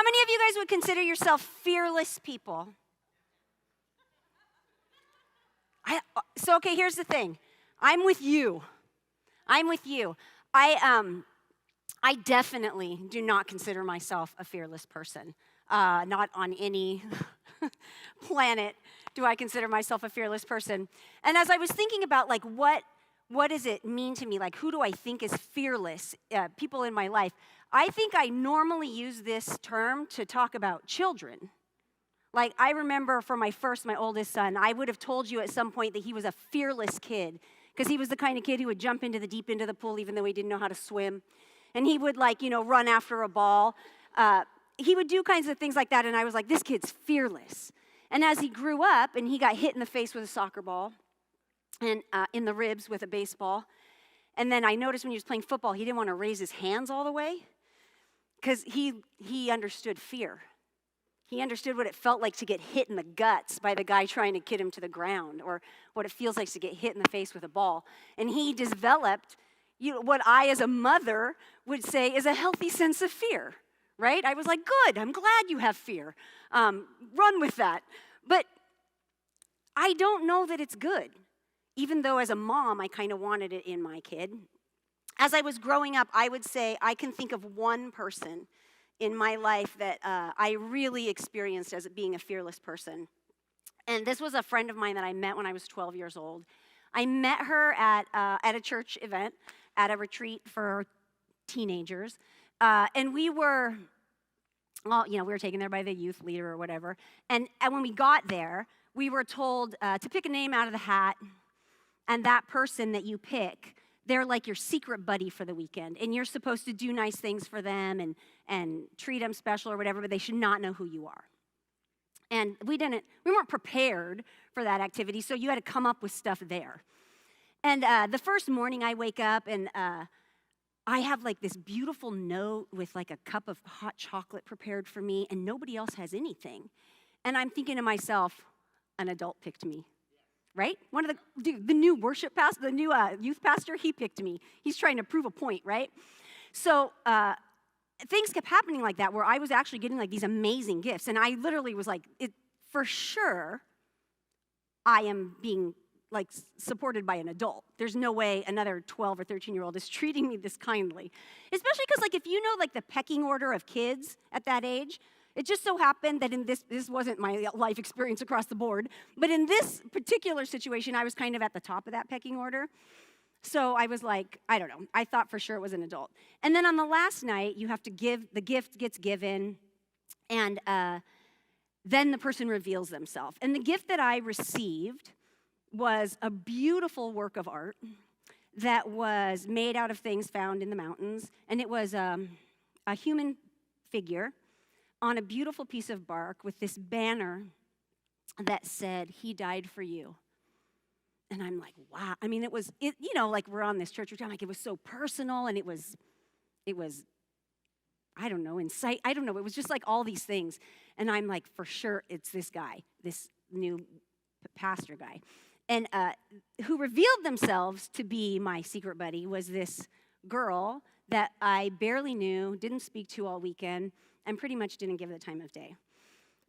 How many of you guys would consider yourself fearless people? Okay, here's the thing. I'm with you. I definitely do not consider myself a fearless person. Not on any planet do I consider myself a fearless person. And as I was thinking about, like, what does it mean to me? Like, who do I think is fearless? People in my life. I think I normally use this term to talk about children. Like, I remember for my oldest son, I would have told you at some point that he was a fearless kid because he was the kind of kid who would jump into the deep end of the pool even though he didn't know how to swim. And he would, run after a ball. He would do kinds of things like that, and I was like, this kid's fearless. And as he grew up and he got hit in the face with a soccer ball and in the ribs with a baseball, and then I noticed when he was playing football, he didn't want to raise his hands all the way because he understood fear. He understood what it felt like to get hit in the guts by the guy trying to get him to the ground, or what it feels like to get hit in the face with a ball. And he developed what I, as a mother, would say is a healthy sense of fear, right? I was like, good, I'm glad you have fear. Run with that. But I don't know that it's good, even though as a mom, I kind of wanted it in my kid. As I was growing up, I would say I can think of one person in my life that I really experienced as being a fearless person. And this was a friend of mine that I met when I was 12 years old. I met her at a church event, at a retreat for teenagers. And we were taken there by the youth leader or whatever. And when we got there, we were told to pick a name out of the hat. And that person that you pick, they're like your secret buddy for the weekend. And you're supposed to do nice things for them and treat them special or whatever, but they should not know who you are. And we weren't prepared for that activity, so you had to come up with stuff there. And the first morning I wake up and I have like this beautiful note with like a cup of hot chocolate prepared for me, and nobody else has anything. And I'm thinking to myself, an adult picked me, right? The new worship pastor, the new youth pastor, he picked me. He's trying to prove a point, right? So things kept happening like that, where I was actually getting like these amazing gifts, and I literally was like, for sure, I am being like supported by an adult. There's no way another 12 or 13-year-old is treating me this kindly. Especially because like if you know like the pecking order of kids at that age, it just so happened that in this wasn't my life experience across the board, but in this particular situation, I was kind of at the top of that pecking order. So I was like, I don't know. I thought for sure it was an adult. And then on the last night, you have to the gift gets given, and then the person reveals themselves. And the gift that I received was a beautiful work of art that was made out of things found in the mountains. And it was a human figure on a beautiful piece of bark with this banner that said, "He died for you." And I'm like, wow. I mean, like we're on this church retreat, like it was so personal, and it was, I don't know, insight. I don't know. It was just like all these things. And I'm like, for sure, it's this guy, this new pastor guy. And who revealed themselves to be my secret buddy was this girl that I barely knew, didn't speak to all weekend, and pretty much didn't give the time of day.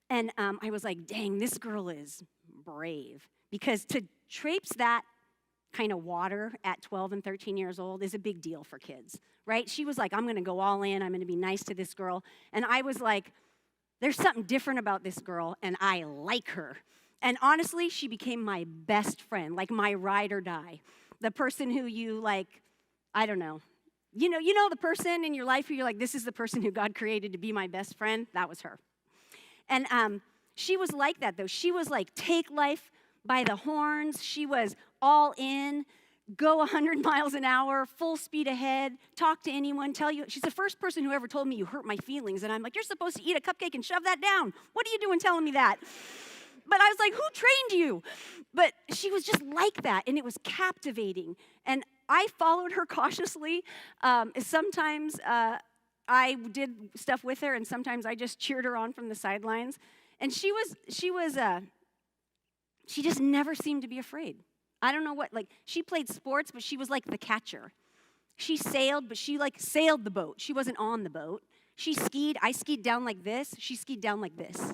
And I was like, dang, this girl is brave. Because to traipse that kind of water at 12 and 13 years old is a big deal for kids, right? She was like, I'm going to go all in. I'm going to be nice to this girl. And I was like, there's something different about this girl, and I like her. And honestly, she became my best friend, like my ride or die. The person who you like, I don't know. You know the person in your life who you're like, this is the person who God created to be my best friend? That was her. And she was like that, though. She was like, take life by the horns. She was all in, go 100 miles an hour, full speed ahead, talk to anyone, tell you. She's the first person who ever told me you hurt my feelings. And I'm like, you're supposed to eat a cupcake and shove that down. What are you doing telling me that? But I was like, who trained you? But she was just like that, and it was captivating. And I followed her cautiously. Sometimes I did stuff with her, and sometimes I just cheered her on from the sidelines. And she just never seemed to be afraid. I don't know what, like, she played sports, but she was like the catcher. She sailed, but she like sailed the boat. She wasn't on the boat. I skied down like this. She skied down like this,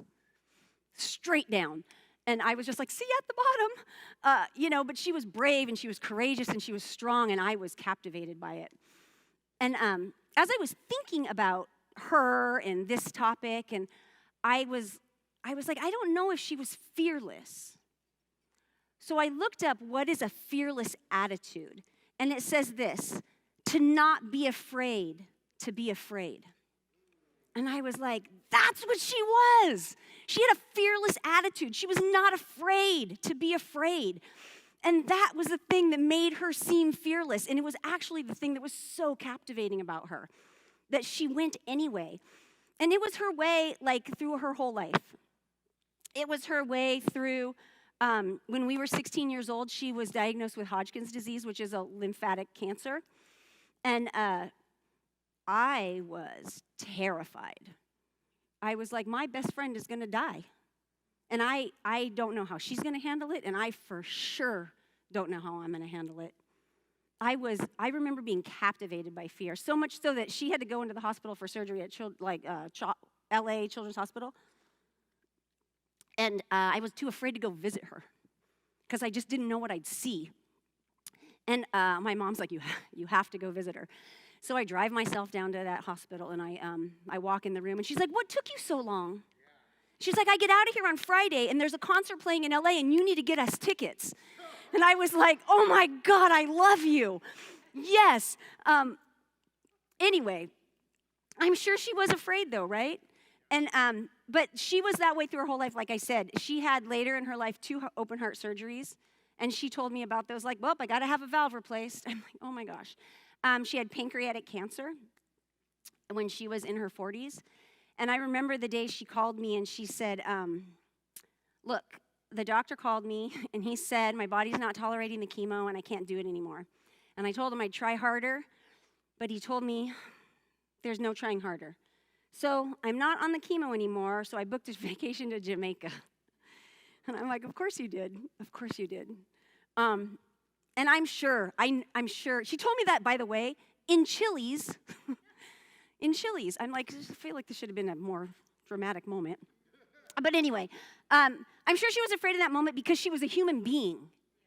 straight down. And I was just like, see you at the bottom. But she was brave and she was courageous and she was strong, and I was captivated by it. And as I was thinking about her and this topic, and I was like, I don't know if she was fearless. So I looked up what is a fearless attitude. And it says this: to not be afraid, to be afraid. And I was like, that's what she was. She had a fearless attitude. She was not afraid to be afraid. And that was the thing that made her seem fearless. And it was actually the thing that was so captivating about her, that she went anyway. And it was her way, like, through her whole life. It was her way through, when we were 16 years old, she was diagnosed with Hodgkin's disease, which is a lymphatic cancer. And I was terrified. I was like, my best friend is going to die. And I don't know how she's going to handle it, and I for sure don't know how I'm going to handle it. I remember being captivated by fear, so much so that she had to go into the hospital for surgery at LA Children's Hospital. And I was too afraid to go visit her because I just didn't know what I'd see. And my mom's like, you have to go visit her. So I drive myself down to that hospital, and I walk in the room, and she's like, what took you so long? She's like, I get out of here on Friday, and there's a concert playing in LA, and you need to get us tickets. And I was like, oh my God, I love you. Yes. Anyway, I'm sure she was afraid though, right? And but she was that way through her whole life. Like I said, she had later in her life 2 open heart surgeries, and she told me about those, like, well, I got to have a valve replaced. I'm like, oh my gosh. She had pancreatic cancer when she was in her 40s. And I remember the day she called me and she said, look, the doctor called me and he said, my body's not tolerating the chemo and I can't do it anymore. And I told him I'd try harder, but he told me there's no trying harder. So I'm not on the chemo anymore, so I booked a vacation to Jamaica. And I'm like, of course you did. Of course you did. And I'm sure, she told me that, by the way, in Chili's. In Chili's. I'm like, I feel like this should have been a more dramatic moment. But anyway, I'm sure she was afraid in that moment because she was a human being.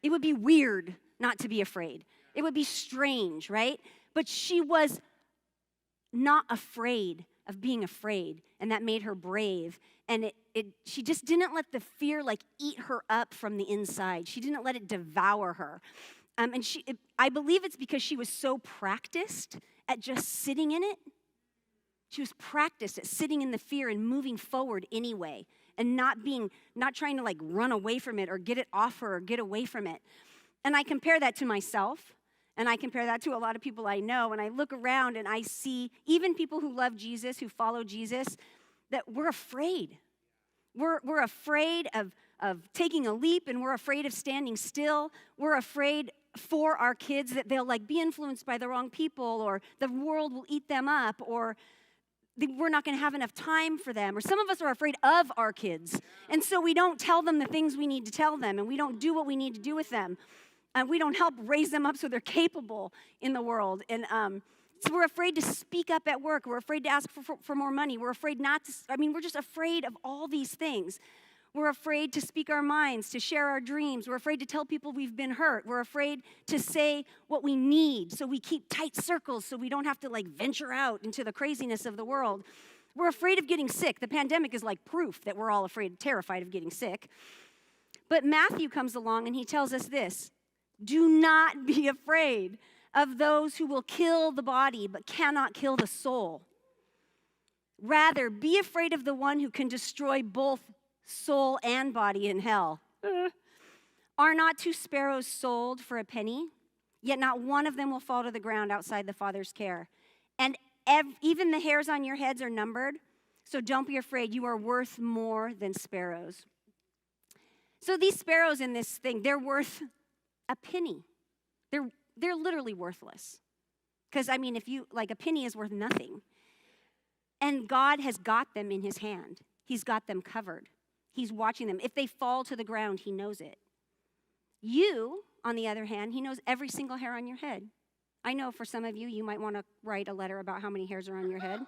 It would be weird not to be afraid. It would be strange, right? But she was not afraid of being afraid, and that made her brave. And she just didn't let the fear, like, eat her up from the inside. She didn't let it devour her. I believe it's because she was so practiced at just sitting in it. She was practiced at sitting in the fear and moving forward anyway, and not trying to, like, run away from it or get it off her or get away from it. And I compare that to myself, and I compare that to a lot of people I know, and I look around and I see even people who love Jesus, who follow Jesus, that we're afraid. We're afraid of taking a leap, and we're afraid of standing still. We're afraid for our kids that they'll, like, be influenced by the wrong people, or the world will eat them up, or we're not going to have enough time for them. Or some of us are afraid of our kids, and so we don't tell them the things we need to tell them, and we don't do what we need to do with them. And we don't help raise them up so they're capable in the world. And so we're afraid to speak up at work. We're afraid to ask for more money. We're afraid we're just afraid of all these things. We're afraid to speak our minds, to share our dreams. We're afraid to tell people we've been hurt. We're afraid to say what we need, so we keep tight circles so we don't have to, like, venture out into the craziness of the world. We're afraid of getting sick. The pandemic is like proof that we're all terrified of getting sick. But Matthew comes along and he tells us this: do not be afraid of those who will kill the body but cannot kill the soul. Rather, be afraid of the one who can destroy both soul and body in hell. Are not 2 sparrows sold for a penny? Yet not one of them will fall to the ground outside the Father's care. And even the hairs on your heads are numbered. So don't be afraid. You are worth more than sparrows. So these sparrows in this thing, they're worth a penny. They're literally worthless. Because, I mean, a penny is worth nothing. And God has got them in his hand. He's got them covered. He's watching them. If they fall to the ground, he knows it. You, on the other hand, he knows every single hair on your head. I know for some of you, you might want to write a letter about how many hairs are on your head.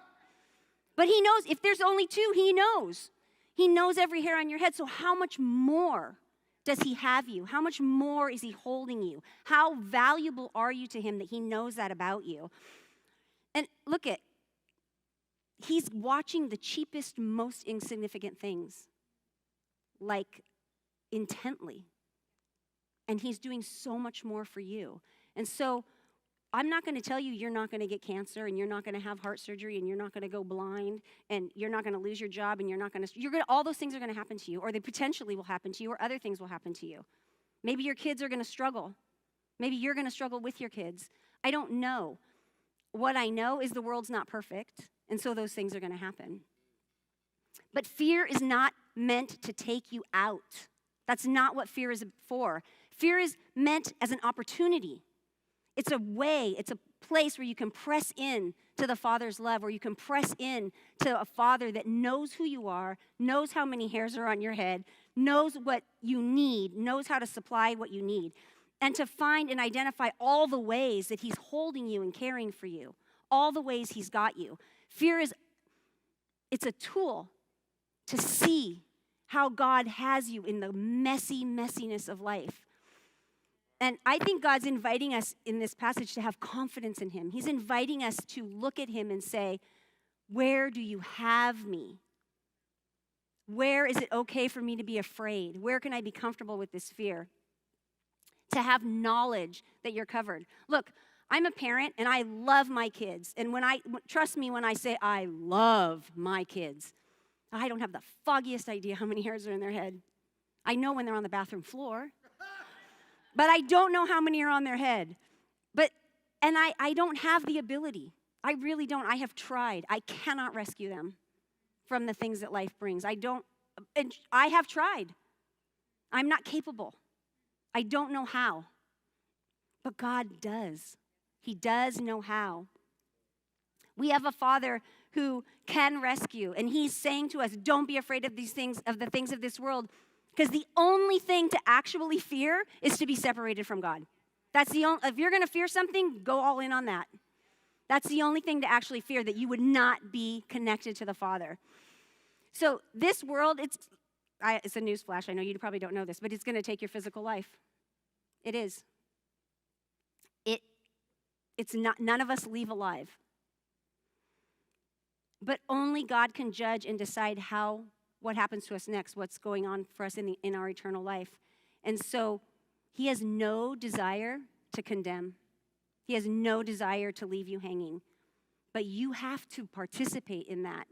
But he knows, if there's only two, he knows. He knows every hair on your head. So how much more does he have you? How much more is he holding you? How valuable are you to him that he knows that about you? And look at, he's watching the cheapest, most insignificant things, like intently. And he's doing so much more for you. And so I'm not going to tell you you're not going to get cancer and you're not going to have heart surgery and you're not going to go blind and you're not going to lose your job and all those things are going to happen to you, or they potentially will happen to you, or other things will happen to you. Maybe your kids are going to struggle. Maybe you're going to struggle with your kids. I don't know. What I know is the world's not perfect, and so those things are going to happen. But fear is not meant to take you out. That's not what fear is for. Fear is meant as an opportunity. It's a way, it's a place where you can press in to the Father's love, where you can press in to a Father that knows who you are, knows how many hairs are on your head, knows what you need, knows how to supply what you need, and to find and identify all the ways that he's holding you and caring for you, all the ways he's got you. Fear it's a tool to see how God has you in the messiness of life. And I think God's inviting us in this passage to have confidence in him. He's inviting us to look at him and say, where do you have me? Where is it okay for me to be afraid? Where can I be comfortable with this fear? To have knowledge that you're covered. Look, I'm a parent and I love my kids. And trust me when I say I love my kids, I don't have the foggiest idea how many hairs are in their head. I know when they're on the bathroom floor. But I don't know how many are on their head. And I don't have the ability. I really don't. I have tried. I cannot rescue them from the things that life brings. I have tried. I'm not capable. I don't know how. But God does. He does know how. We have a Father who can rescue. And he's saying to us, don't be afraid of the things of this world. Because the only thing to actually fear is to be separated from God. If you're going to fear something, go all in on that. That's the only thing to actually fear, that you would not be connected to the Father. So this world, it's a newsflash. I know you probably don't know this, but it's going to take your physical life. It is. It's not. None of us leave alive. But only God can judge and decide what happens to us next, what's going on for us in our eternal life. And so he has no desire to condemn. He has no desire to leave you hanging. But you have to participate in that.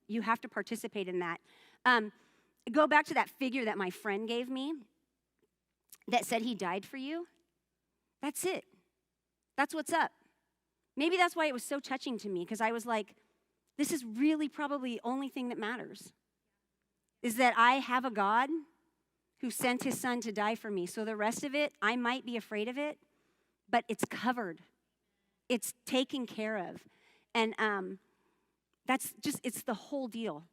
You have to participate in that. Go back to that figure that my friend gave me that said he died for you. That's it. That's what's up. Maybe that's why it was so touching to me, because I was like, this is really probably the only thing that matters. Is that I have a God who sent his son to die for me. So the rest of it, I might be afraid of it, but it's covered. It's taken care of. And it's the whole deal.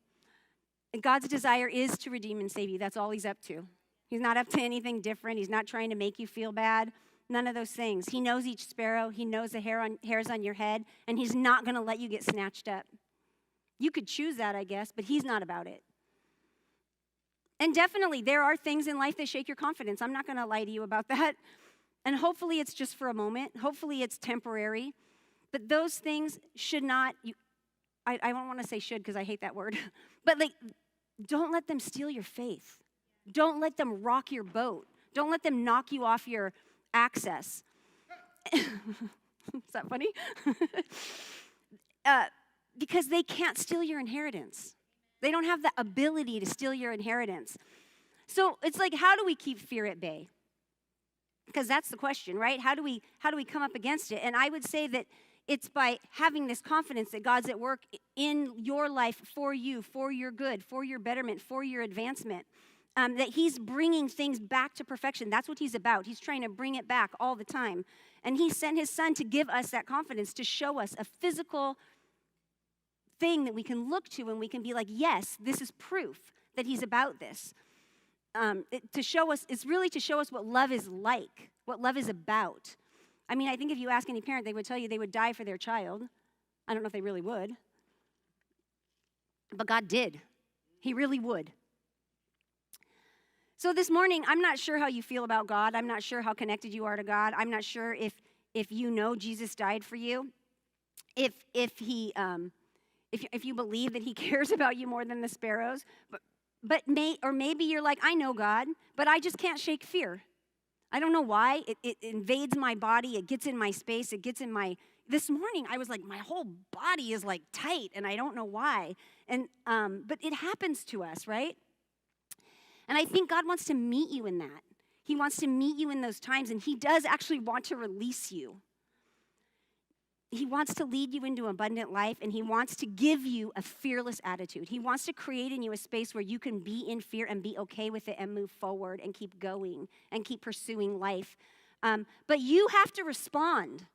And God's desire is to redeem and save you. That's all he's up to. He's not up to anything different. He's not trying to make you feel bad. None of those things. He knows each sparrow. He knows the hairs on your head, and he's not going to let you get snatched up. You could choose that, I guess, but he's not about it. And definitely, there are things in life that shake your confidence. I'm not going to lie to you about that. And hopefully it's just for a moment. Hopefully it's temporary. But those things should not, I don't want to say should because I hate that word. But don't let them steal your faith. Don't let them rock your boat. Don't let them knock you off your access. Is that funny? Because they can't steal your inheritance. They don't have the ability to steal your inheritance. So it's like, how do we keep fear at bay? Because that's the question, right? How do we come up against it? And I would say that it's by having this confidence that God's at work in your life for you, for your good, for your betterment, for your advancement. That he's bringing things back to perfection. That's what he's about. He's trying to bring it back all the time. And he sent his son to give us that confidence, to show us a physical thing that we can look to and we can be like, yes, this is proof that he's about this. It's really to show us what love is like, what love is about. I mean, I think if you ask any parent, they would tell you they would die for their child. I don't know if they really would. But God did. He really would. So this morning, I'm not sure how you feel about God. I'm not sure how connected you are to God. I'm not sure if you know Jesus died for you, if you believe that he cares about you more than the sparrows. Or maybe you're like, I know God, but I just can't shake fear. I don't know why. It invades my body. It gets in my space. It gets in my... This morning, I was like, my whole body is like tight, and I don't know why. And but it happens to us, right? And I think God wants to meet you in that. He wants to meet you in those times, and he does actually want to release you. He wants to lead you into abundant life, and he wants to give you a fearless attitude. He wants to create in you a space where you can be in fear and be okay with it and move forward and keep going and keep pursuing life. But you have to respond.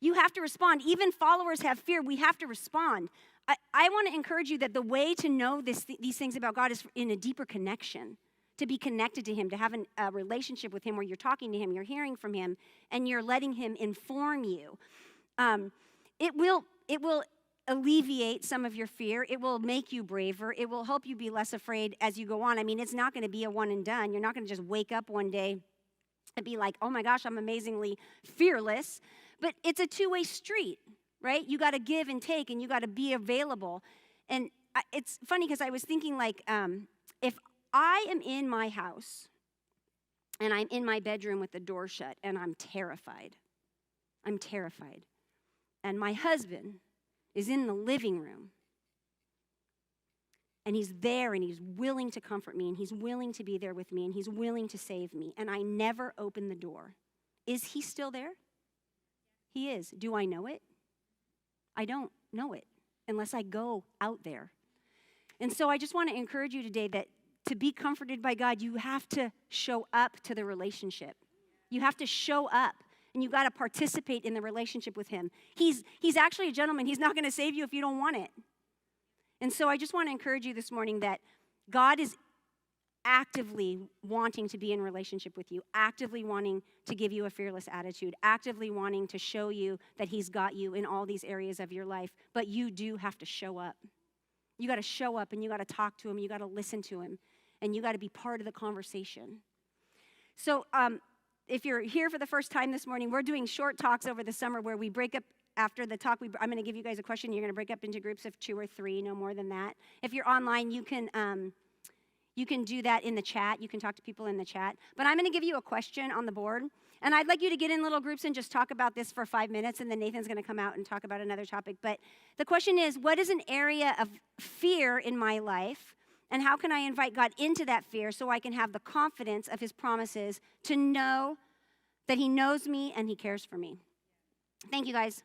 You have to respond. Even followers have fear. We have to respond. I want to encourage you that the way to know these things about God is in a deeper connection, to be connected to him, to have a relationship with him where you're talking to him, you're hearing from him, and you're letting him inform you. It will alleviate some of your fear. It will make you braver. It will help you be less afraid as you go on. I mean, it's not going to be a one and done. You're not going to just wake up one day and be like, oh my gosh, I'm amazingly fearless. But it's a two-way street, right? You got to give and take, and you got to be available. And it's funny because I was thinking, like, if I am in my house and I'm in my bedroom with the door shut and I'm terrified, and my husband is in the living room, and he's there, and he's willing to comfort me, and he's willing to be there with me, and he's willing to save me, and I never open the door. Is he still there? He is. Do I know it? I don't know it unless I go out there. And so I just want to encourage you today that to be comforted by God, you have to show up to the relationship. You have to show up. And you got to participate in the relationship with him. He's actually a gentleman. He's not going to save you if you don't want it. And so I just want to encourage you this morning that God is actively wanting to be in relationship with you, actively wanting to give you a fearless attitude, actively wanting to show you that he's got you in all these areas of your life. But you do have to show up. You got to show up, and you got to talk to him. You got to listen to him, and you got to be part of the conversation. So, if you're here for the first time this morning, we're doing short talks over the summer where we break up after the talk. I'm going to give you guys a question. You're going to break up into groups of 2 or 3, no more than that. If you're online, you can do that in the chat. You can talk to people in the chat. But I'm going to give you a question on the board, and I'd like you to get in little groups and just talk about this for 5 minutes, and then Nathan's going to come out and talk about another topic. But the question is, what is an area of fear in my life? And how can I invite God into that fear so I can have the confidence of his promises to know that he knows me and he cares for me? Thank you, guys.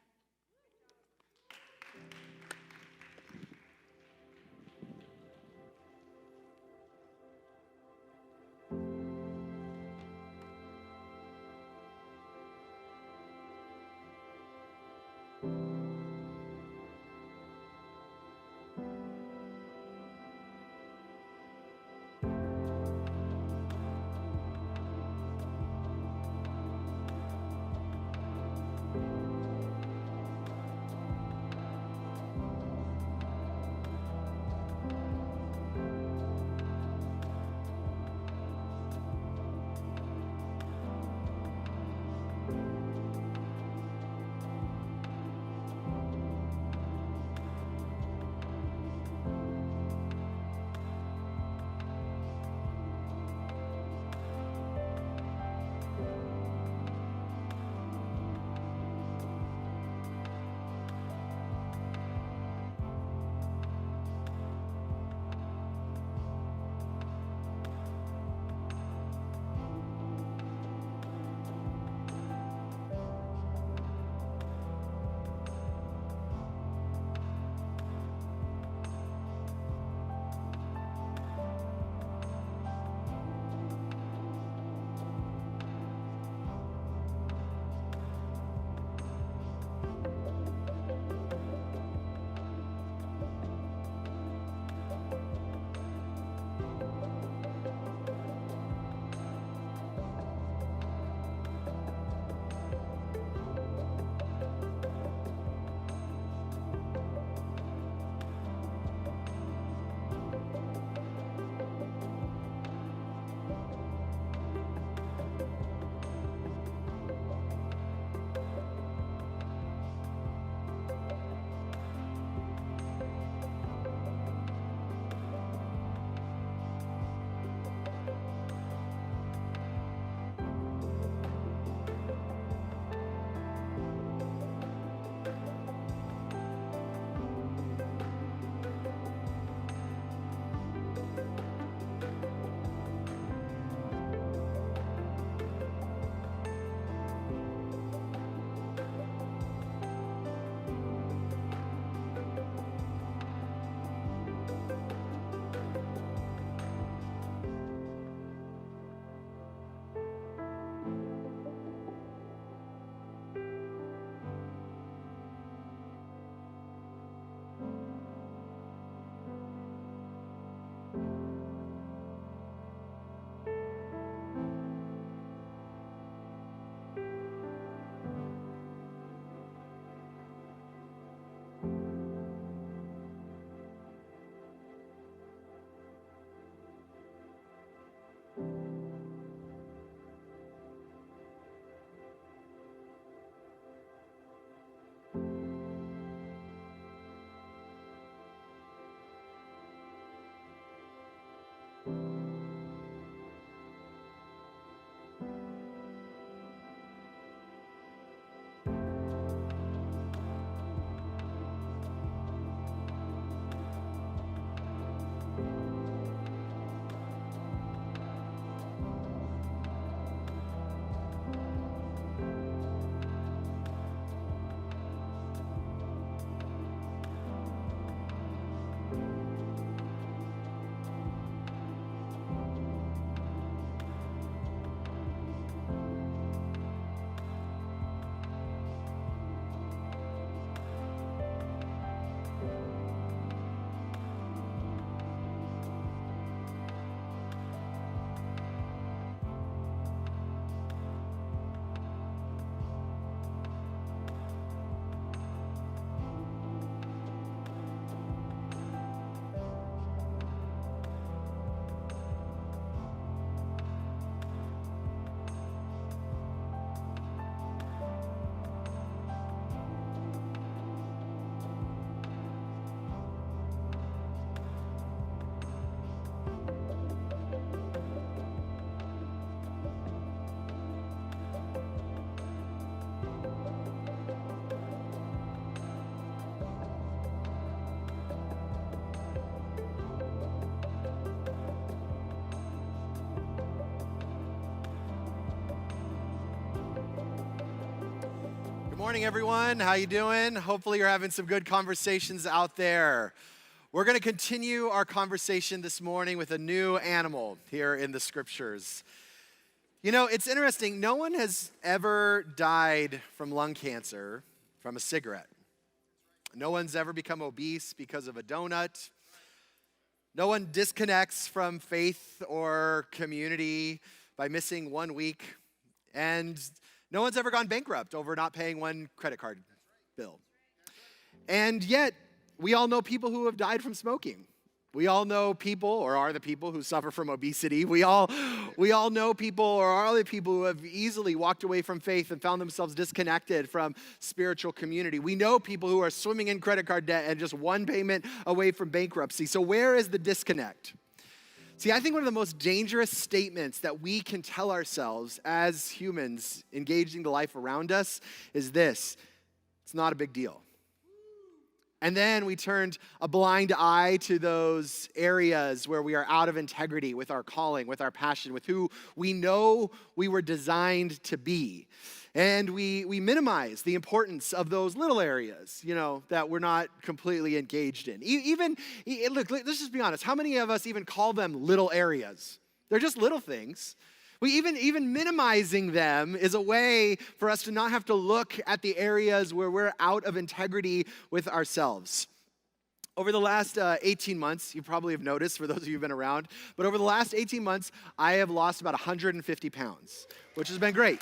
Good morning, everyone. How you doing? Hopefully you're having some good conversations out there. We're going to continue our conversation this morning with a new animal here in the scriptures. You know, it's interesting. No one has ever died from lung cancer from a cigarette. No one's ever become obese because of a donut. No one disconnects from faith or community by missing 1 week. And no one's ever gone bankrupt over not paying one credit card bill. And yet, we all know people who have died from smoking. We all know people, or are the people, who suffer from obesity. We all know people, or are the people who have easily walked away from faith and found themselves disconnected from spiritual community. We know people who are swimming in credit card debt and just one payment away from bankruptcy. So where is the disconnect? See, I think one of the most dangerous statements that we can tell ourselves as humans engaging the life around us is this: it's not a big deal. And then we turned a blind eye to those areas where we are out of integrity with our calling, with our passion, with who we know we were designed to be. And we minimize the importance of those little areas, that we're not completely engaged in. Look, let's just be honest. How many of us even call them little areas? They're just little things. We even minimizing them is a way for us to not have to look at the areas where we're out of integrity with ourselves. Over the last 18 months, you probably have noticed, for those of you who've been around, but over the last 18 months, I have lost about 150 pounds, which has been great.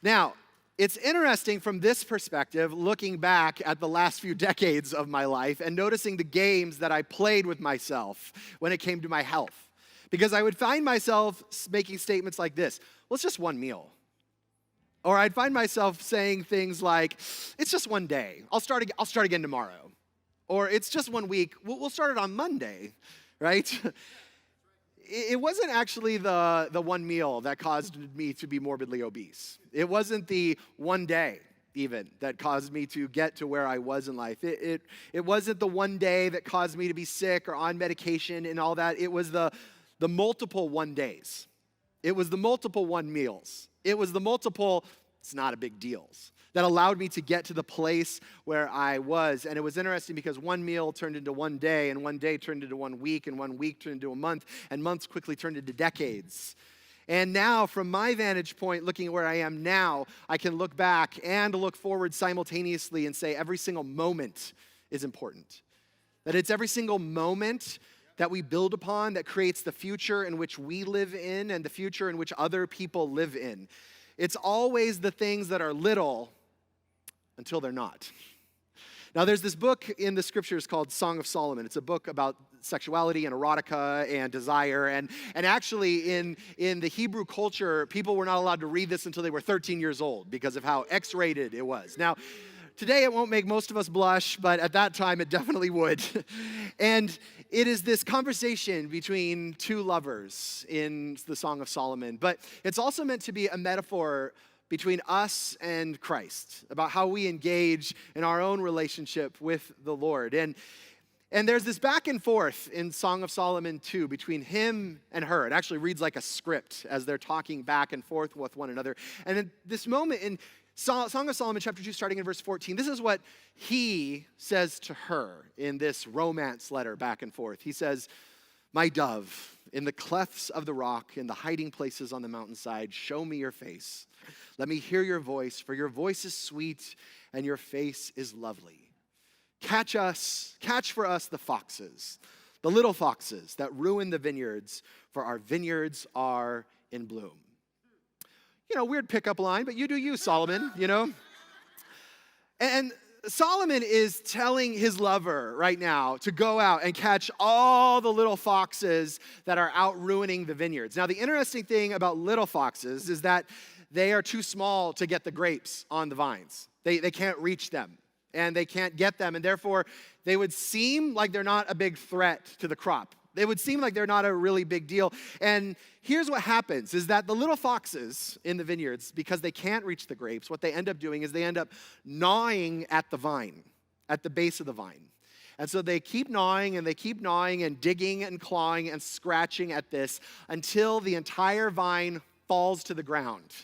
Now, it's interesting from this perspective, looking back at the last few decades of my life and noticing the games that I played with myself when it came to my health. Because I would find myself making statements like this: well, it's just one meal. Or I'd find myself saying things like, it's just one day. I'll start again tomorrow. Or it's just 1 week. We'll start it on Monday, right? It wasn't actually the one meal that caused me to be morbidly obese. It wasn't the one day even that caused me to get to where I was in life. It wasn't the one day that caused me to be sick or on medication and all that. It was the multiple one days. It was the multiple one meals. It was the multiple, it's not a big deals, that allowed me to get to the place where I was. And it was interesting because one meal turned into one day, and one day turned into 1 week, and 1 week turned into a month, and months quickly turned into decades. And now, from my vantage point, looking at where I am now, I can look back and look forward simultaneously and say every single moment is important. That it's every single moment that we build upon that creates the future in which we live in and the future in which other people live in. It's always the things that are little until they're not. Now, there's this book in the scriptures called Song of Solomon. It's a book about sexuality and erotica and desire. And actually, in the Hebrew culture, people were not allowed to read this until they were 13 years old because of how X-rated it was. Now, Today it won't make most of us blush, but at that time it definitely would. And it is this conversation between two lovers in the Song of Solomon, but it's also meant to be a metaphor between us and Christ, about how we engage in our own relationship with the Lord. And there's this back and forth in Song of Solomon 2 between him and her. It actually reads like a script as they're talking back and forth with one another. And in this moment in Song of Solomon chapter 2, starting in verse 14, this is what he says to her in this romance letter back and forth. He says, "My dove, in the clefts of the rock, in the hiding places on the mountainside, show me your face. Let me hear your voice, for your voice is sweet and your face is lovely. Catch for us the foxes, the little foxes that ruin the vineyards, for our vineyards are in bloom." Weird pickup line, but you do you, Solomon, And Solomon is telling his lover right now to go out and catch all the little foxes that are out ruining the vineyards. Now, the interesting thing about little foxes is that they are too small to get the grapes on the vines. They can't reach them, and they can't get them, and therefore they would seem like they're not a big threat to the crop. They would seem like they're not a really big deal. And here's what happens, is that the little foxes in the vineyards, because they can't reach the grapes, what they end up doing is they end up gnawing at the vine, at the base of the vine. And so they keep gnawing and digging and clawing and scratching at this until the entire vine falls to the ground.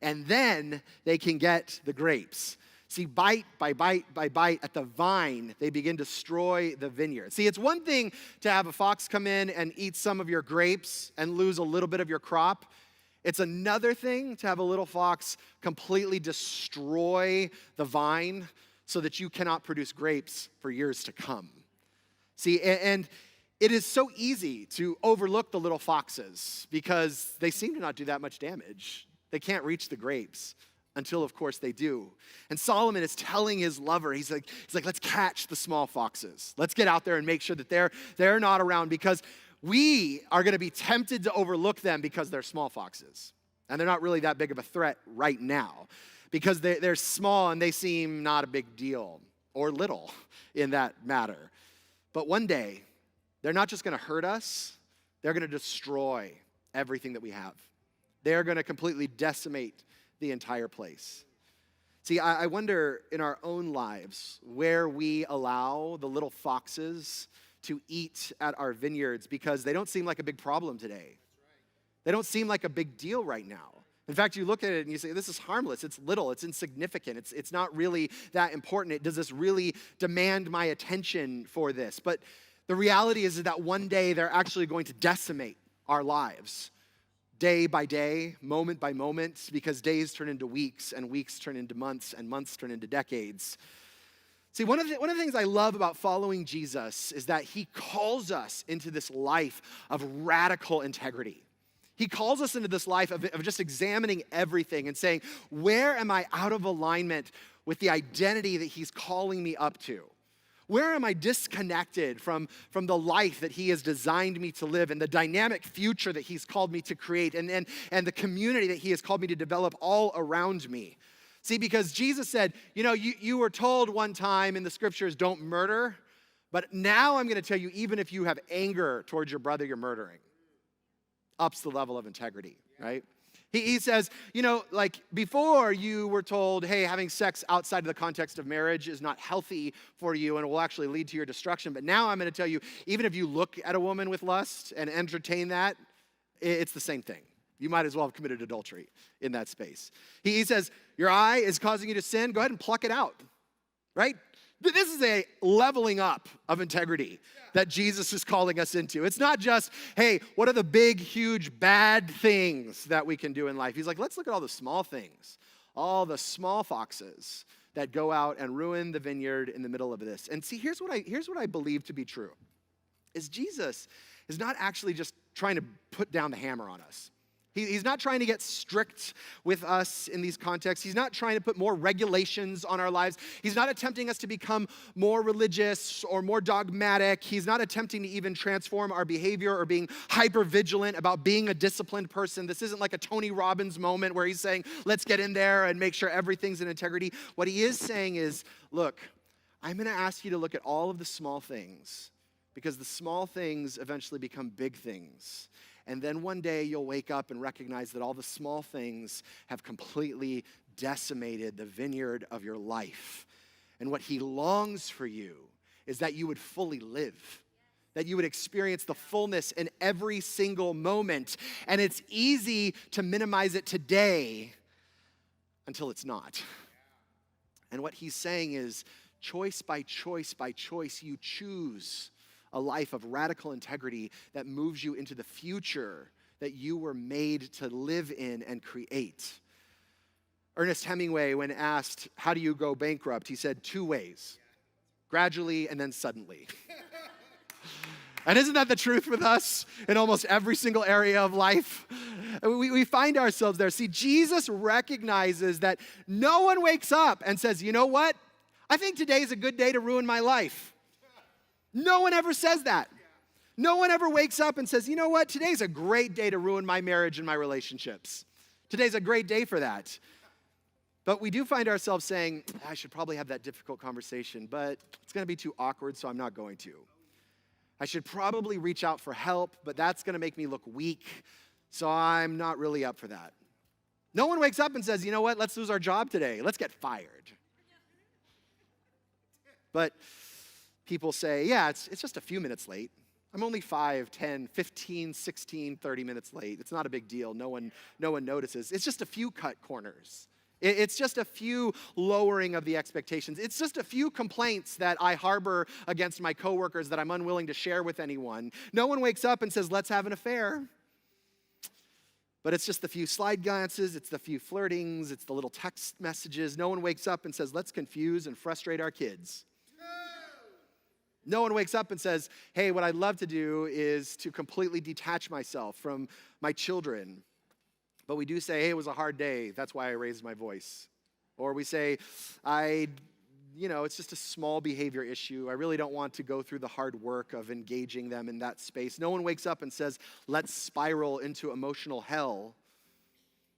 And then they can get the grapes. See, bite by bite by bite at the vine, they begin to destroy the vineyard. See, it's one thing to have a fox come in and eat some of your grapes and lose a little bit of your crop. It's another thing to have a little fox completely destroy the vine so that you cannot produce grapes for years to come. See, and it is so easy to overlook the little foxes because they seem to not do that much damage. They can't reach the grapes. Until, of course, they do. And Solomon is telling his lover, he's like, let's catch the small foxes. Let's get out there and make sure that they're not around, because we are going to be tempted to overlook them because they're small foxes. And they're not really that big of a threat right now because they're small and they seem not a big deal or little in that matter. But one day, they're not just going to hurt us, they're going to destroy everything that we have. They're going to completely decimate the entire place. See, I wonder in our own lives where we allow the little foxes to eat at our vineyards because they don't seem like a big problem today. They don't seem like a big deal right now. In fact, you look at it and you say, this is harmless, it's little, it's insignificant, it's not really that important. Does this really demand my attention for this? But the reality is that one day they're actually going to decimate our lives. Day by day, moment by moment, because days turn into weeks, and weeks turn into months, and months turn into decades. See, one of the things I love about following Jesus is that he calls us into this life of radical integrity. He calls us into this life of just examining everything and saying, where am I out of alignment with the identity that he's calling me up to? Where am I disconnected from the life that he has designed me to live and the dynamic future that he's called me to create and the community that he has called me to develop all around me? See, because Jesus said, you were told one time in the scriptures, don't murder, but now I'm going to tell you, even if you have anger towards your brother, you're murdering. Ups the level of integrity, right? He says, before you were told, hey, having sex outside of the context of marriage is not healthy for you and it will actually lead to your destruction. But now I'm going to tell you, even if you look at a woman with lust and entertain that, it's the same thing. You might as well have committed adultery in that space. He says, your eye is causing you to sin, go ahead and pluck it out, right? This is a leveling up of integrity that Jesus is calling us into. It's not just, hey, what are the big, huge, bad things that we can do in life? He's like, let's look at all the small things, all the small foxes that go out and ruin the vineyard in the middle of this. And see, here's what I believe to be true, is Jesus is not actually just trying to put down the hammer on us. He's not trying to get strict with us in these contexts. He's not trying to put more regulations on our lives. He's not attempting us to become more religious or more dogmatic. He's not attempting to even transform our behavior or being hyper vigilant about being a disciplined person. This isn't like a Tony Robbins moment where he's saying, let's get in there and make sure everything's in integrity. What he is saying is, look, I'm going to ask you to look at all of the small things, because the small things eventually become big things. And then one day you'll wake up and recognize that all the small things have completely decimated the vineyard of your life. And what he longs for you is that you would fully live, that you would experience the fullness in every single moment. And it's easy to minimize it today until it's not. And what he's saying is, choice by choice by choice, you choose a life of radical integrity that moves you into the future that you were made to live in and create. Ernest Hemingway, when asked, how do you go bankrupt? He said, 2 ways, gradually and then suddenly. And isn't that the truth with us in almost every single area of life? We find ourselves there. See, Jesus recognizes that no one wakes up and says, you know what? I think today's a good day to ruin my life. No one ever says that. No one ever wakes up and says, you know what, today's a great day to ruin my marriage and my relationships. Today's a great day for that. But we do find ourselves saying, I should probably have that difficult conversation, but it's going to be too awkward, so I'm not going to. I should probably reach out for help, but that's going to make me look weak, so I'm not really up for that. No one wakes up and says, you know what, let's lose our job today. Let's get fired. But people say, yeah, it's just a few minutes late. I'm only 5, 10, 15, 16, 30 minutes late. It's not a big deal. No one notices. It's just a few cut corners. It's just a few lowering of the expectations. It's just a few complaints that I harbor against my coworkers that I'm unwilling to share with anyone. No one wakes up and says, let's have an affair. But it's just the few slide glances, it's the few flirtings, it's the little text messages. No one wakes up and says, let's confuse and frustrate our kids. No one wakes up and says, hey, what I'd love to do is to completely detach myself from my children. But we do say, hey, it was a hard day. That's why I raised my voice. Or we say, it's just a small behavior issue. I really don't want to go through the hard work of engaging them in that space. No one wakes up and says, let's spiral into emotional hell.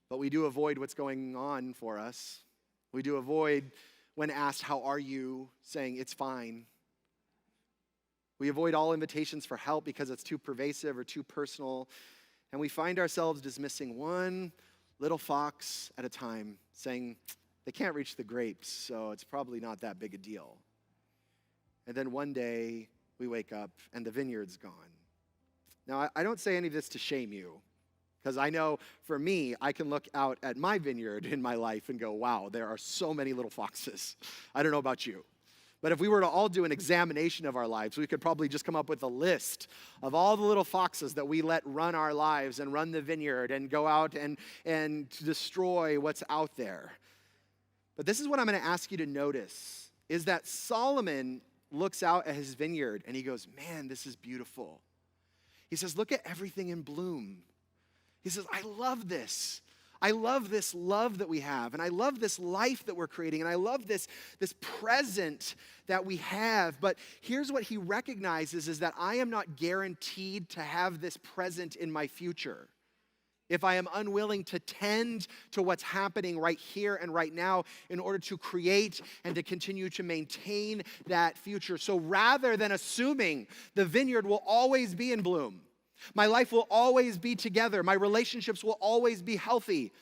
But we do avoid what's going on for us. We do avoid, when asked, how are you, saying, it's fine. We avoid all invitations for help because it's too pervasive or too personal. And we find ourselves dismissing one little fox at a time, saying, they can't reach the grapes, so it's probably not that big a deal. And then one day, we wake up and the vineyard's gone. Now, I don't say any of this to shame you, because I know for me, I can look out at my vineyard in my life and go, wow, there are so many little foxes. I don't know about you. But if we were to all do an examination of our lives, we could probably just come up with a list of all the little foxes that we let run our lives and run the vineyard and go out and destroy what's out there. But this is what I'm going to ask you to notice, is that Solomon looks out at his vineyard and he goes, man, this is beautiful. He says, look at everything in bloom. He says, I love this. I love this love that we have, and I love this life that we're creating, and I love this present that we have. But here's what he recognizes is that I am not guaranteed to have this present in my future if I am unwilling to tend to what's happening right here and right now in order to create and to continue to maintain that future. So rather than assuming the vineyard will always be in bloom, my life will always be together. My relationships will always be healthy.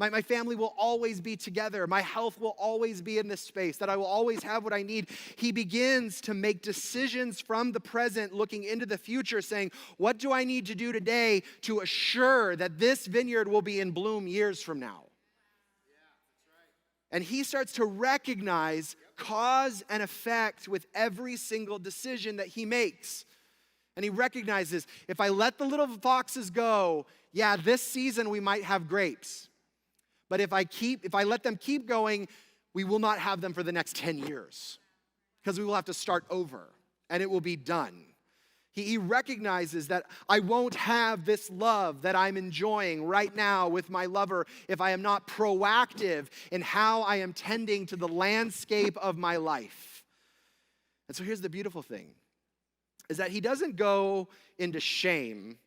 My family will always be together. My health will always be in this space, that I will always have what I need. He begins to make decisions from the present, looking into the future, saying, what do I need to do today to assure that this vineyard will be in bloom years from now? And he starts to recognize cause and effect with every single decision that he makes. And he recognizes, if I let the little foxes go, yeah, this season we might have grapes. But if I let them keep going, we will not have them for the next 10 years. Because we will have to start over, and it will be done. He recognizes that I won't have this love that I'm enjoying right now with my lover if I am not proactive in how I am tending to the landscape of my life. And so here's the beautiful thing, is that he doesn't go into shame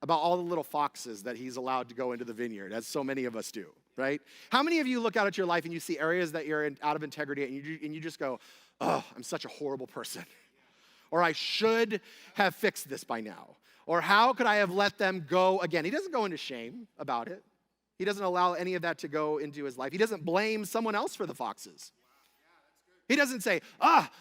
about all the little foxes that he's allowed to go into the vineyard, as so many of us do, right? How many of you look out at your life and you see areas that you're out of integrity and you just go, oh, I'm such a horrible person. Or I should have fixed this by now. Or how could I have let them go again? He doesn't go into shame about it. He doesn't allow any of that to go into his life. He doesn't blame someone else for the foxes. He doesn't say,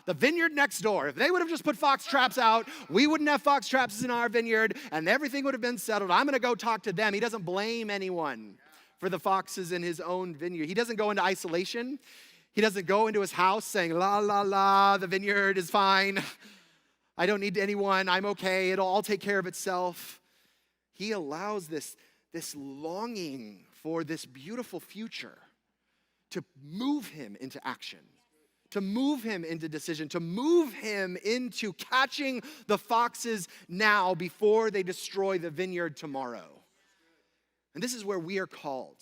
the vineyard next door. If they would have just put fox traps out, we wouldn't have fox traps in our vineyard, and everything would have been settled. I'm going to go talk to them. He doesn't blame anyone for the foxes in his own vineyard. He doesn't go into isolation. He doesn't go into his house saying, la, la, la, the vineyard is fine. I don't need anyone. I'm okay. It'll all take care of itself. He allows this longing for this beautiful future to move him into action, to move him into decision, to move him into catching the foxes now before they destroy the vineyard tomorrow. And this is where we are called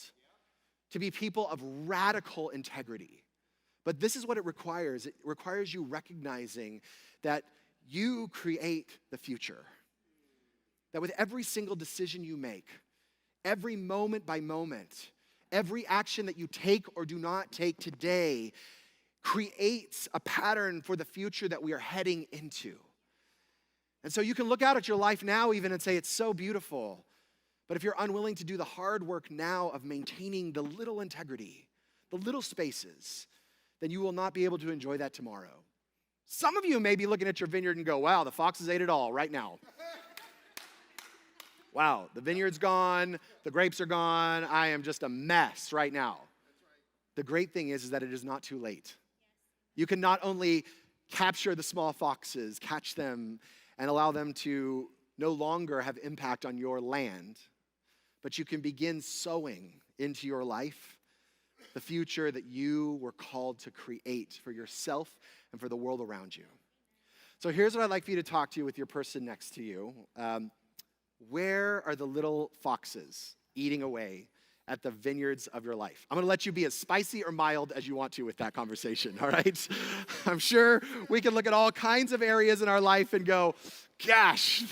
to be people of radical integrity. But this is what it requires. It requires you recognizing that you create the future. That with every single decision you make, every moment by moment, every action that you take or do not take today creates a pattern for the future that we are heading into. And so you can look out at your life now even and say, it's so beautiful. But if you're unwilling to do the hard work now of maintaining the little integrity, the little spaces, then you will not be able to enjoy that tomorrow. Some of you may be looking at your vineyard and go, wow, the foxes ate it all right now. Wow, the vineyard's gone, the grapes are gone, I am just a mess right now. The great thing is that it is not too late. You can not only capture the small foxes, catch them, and allow them to no longer have impact on your land, but you can begin sowing into your life the future that you were called to create for yourself and for the world around you. So here's what I'd like for you to talk to with your person next to you. Where are the little foxes eating away at the vineyards of your life? I'm going to let you be as spicy or mild as you want to with that conversation, all right? I'm sure we can look at all kinds of areas in our life and go, gosh,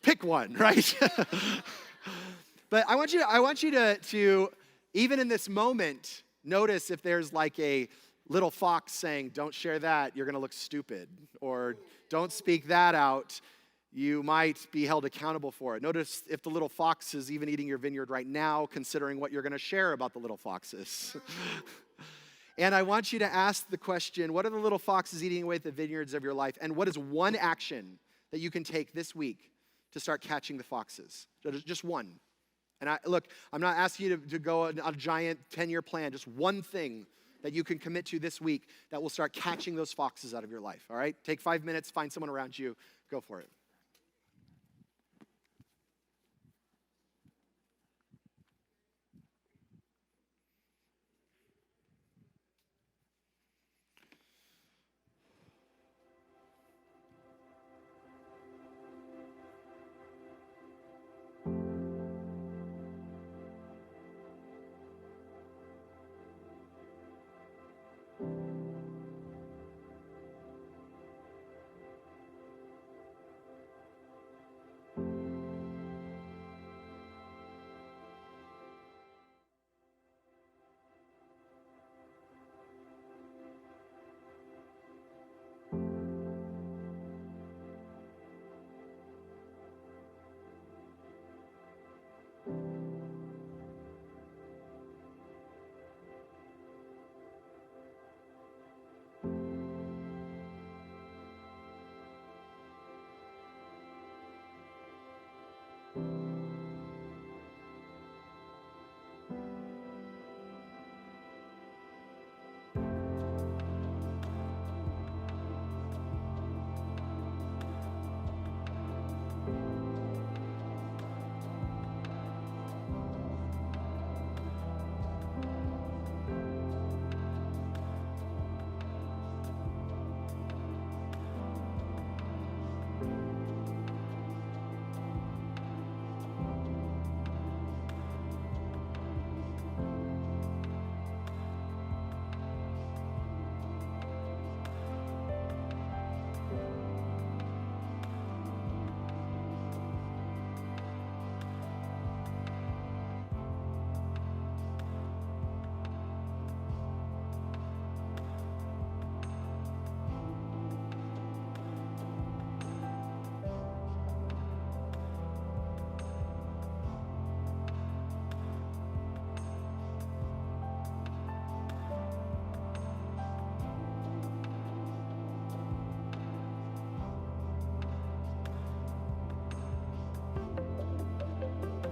pick one, right? But I want you to, even in this moment, notice if there's like a little fox saying, don't share that, you're going to look stupid, or don't speak that out, you might be held accountable for it. Notice if the little fox is even eating your vineyard right now, considering what you're going to share about the little foxes. And I want you to ask the question, what are the little foxes eating away at the vineyards of your life? And what is one action that you can take this week to start catching the foxes? Just one. And I'm not asking you to go on a giant 10-year plan, just one thing that you can commit to this week that will start catching those foxes out of your life, all right? Take 5 minutes, find someone around you, go for it.